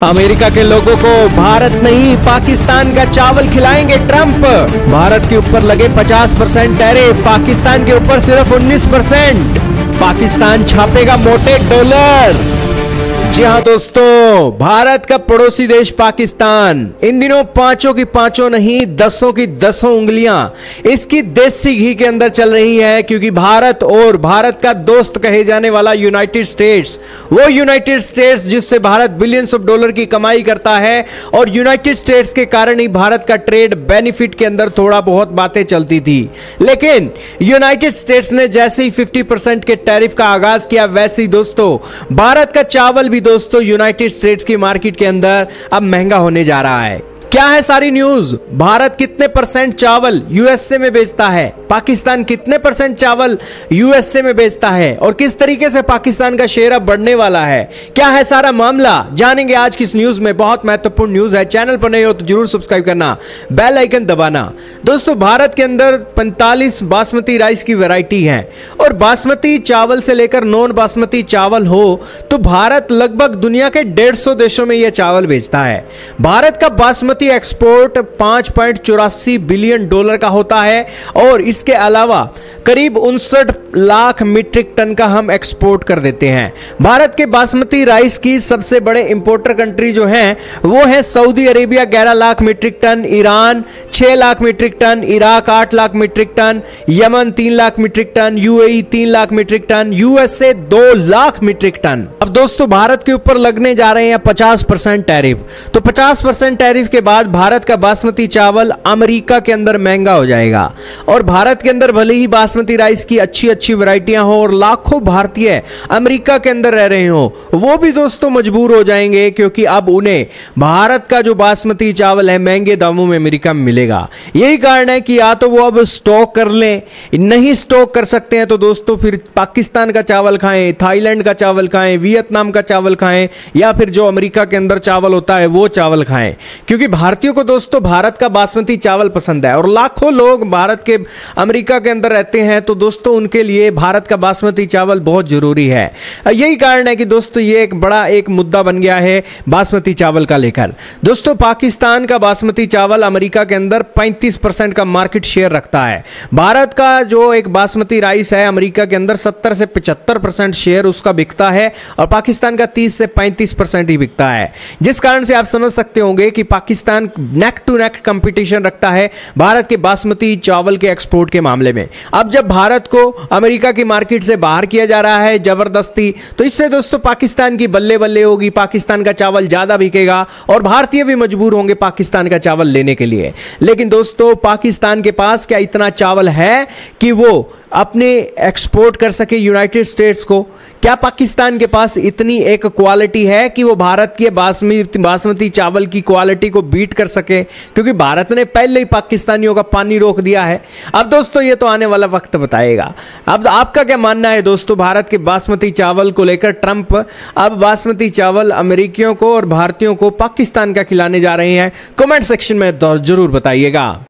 America के लोगों को भारत नहीं पाकिस्तान का चावल खिलाएंगे ट्रंप। भारत के ऊपर लगे 50% टैरिफ, पाकिस्तान के ऊपर सिर्फ 19%। पाकिस्तान छापेगा मोटे डॉलर। जी हाँ दोस्तों, भारत का पड़ोसी देश पाकिस्तान इन दिनों पांचों की पांचों नहीं दसों की दसों उंगलियां इसकी देसी घी के अंदर चल रही है, क्योंकि भारत और भारत का दोस्त कहे जाने वाला यूनाइटेड स्टेट्स, वो यूनाइटेड स्टेट्स जिससे भारत बिलियंस ऑफ डॉलर की कमाई करता है, और यूनाइटेड स्टेट्स के कारण ही भारत का ट्रेड बेनिफिट के अंदर थोड़ा बहुत बातें चलती थी। लेकिन यूनाइटेड स्टेट्स ने जैसे ही 50% के टैरिफ का आगाज किया, वैसे ही दोस्तों भारत का चावल भी दोस्तों यूनाइटेड स्टेट्स की मार्केट के अंदर अब महंगा होने जा रहा है। क्या है सारी न्यूज? भारत कितने परसेंट चावल यूएसए में बेचता है, पाकिस्तान कितने परसेंट चावल यूएसए में बेचता है, और किस तरीके से पाकिस्तान का शेयर अब बढ़ने वाला है, क्या है सारा मामला, जानेंगे आज की इस न्यूज में। बहुत महत्वपूर्ण न्यूज है। चैनल पर नए हो तो जरूर सब्सक्राइब करना, बेल आइकन दबाना। दोस्तों भारत के अंदर 45 बासमती राइस की वैरायटी है, और बासमती चावल से लेकर नॉन बासमती चावल हो तो भारत लगभग दुनिया के 150 देशों में यह चावल बेचता है। भारत का बासमती एक्सपोर्ट 5.84 बिलियन डॉलर का होता है, और इसके अलावा करीब 59 लाख मीट्रिक टन का हम एक्सपोर्ट कर देते हैं। भारत के बासमती राइस की सबसे बड़े इंपोर्टर कंट्री जो हैं वो है Saudi Arabia 11 lakh metric ton, Iran 6 lakh metric ton, Iraq 8 lakh metric ton, Yemen 3 lakh metric ton, UAE 3 lakh metric ton, USA 2 lakh metric ton. अब दोस्तों भारत के ऊपर लगने जा रहे हैं 50% टैरिफ, तो 50% टैरिफ के बाद भारत का बासमती चावल अमेरिका के अंदर महंगा हो जाएगा। और भारत के अंदर भले ही बासमती राइस की अच्छी अच्छी वैरायटियां हो और लाखों भारतीय अमेरिका के अंदर रह रहे हो, वो भी दोस्तों मजबूर हो जाएंगे, क्योंकि अब उन्हें भारत का जो बासमती चावल है महंगे दामों में अमेरिका में मिलेगा। यही कारण है कि या तो वो अब स्टॉक कर लें, नहीं स्टॉक कर सकते हैं तो दोस्तों फिर पाकिस्तान का चावल खाएं, थाईलैंड का चावल खाएं, वियतनाम का चावल खाएं, या फिर जो अमेरिका के अंदर चावल होता है वो चावल खाएं। क्योंकि भारतीयों को दोस्तों भारत का बासमती चावल पसंद है, और लाखों लोग भारत के अमेरिका के अंदर रहते हैं, तो दोस्तों उनके लिए भारत का बासमती चावल बहुत जरूरी है। यही कारण है कि दोस्तों ये एक बड़ा एक मुद्दा बन गया है बासमती चावल का लेकर। दोस्तों पाकिस्तान का बासमती चावल अमेरिका के अंदर 35% का मार्केट शेयर रखता है। भारत का जो एक बासमती राइस है अमेरिका के अंदर 70 से 75% शेयर उसका बिकता है, और पाकिस्तान का 30 से 35% ही बिकता है। जिस कारण से आप समझ सकते होंगे कि Pakistan neck to neck competition रखता है भारत के बासमती चावल के एक्सपोर्ट के मामले में। अब जब भारत को अमेरिका की मार्केट से बाहर किया जा रहा है जबरदस्ती, तो इससे दोस्तों पाकिस्तान की बल्ले बल्ले होगी, पाकिस्तान का चावल ज्यादा बिकेगा, और भारतीय भी मजबूर होंगे पाकिस्तान का चावल लेने के लिए। लेकिन दोस्तों पाकिस्तान के पास क्या इतना चावल है कि वो अपने एक्सपोर्ट कर सके यूनाइटेड स्टेट्स को? क्या पाकिस्तान के पास इतनी एक क्वालिटी है कि वो भारत के बासमती चावल की क्वालिटी को बीट कर सके? क्योंकि भारत ने पहले ही पाकिस्तानियों का पानी रोक दिया है। अब दोस्तों ये तो आने वाला वक्त बताएगा। अब आपका क्या मानना है दोस्तों भारत के बासमती चावल को लेकर? ट्रंप अब बासमती चावल अमेरिकियों को और भारतीयों को पाकिस्तान का खिलाने जा रहे हैं। कमेंट सेक्शन में जरूर बताइएगा।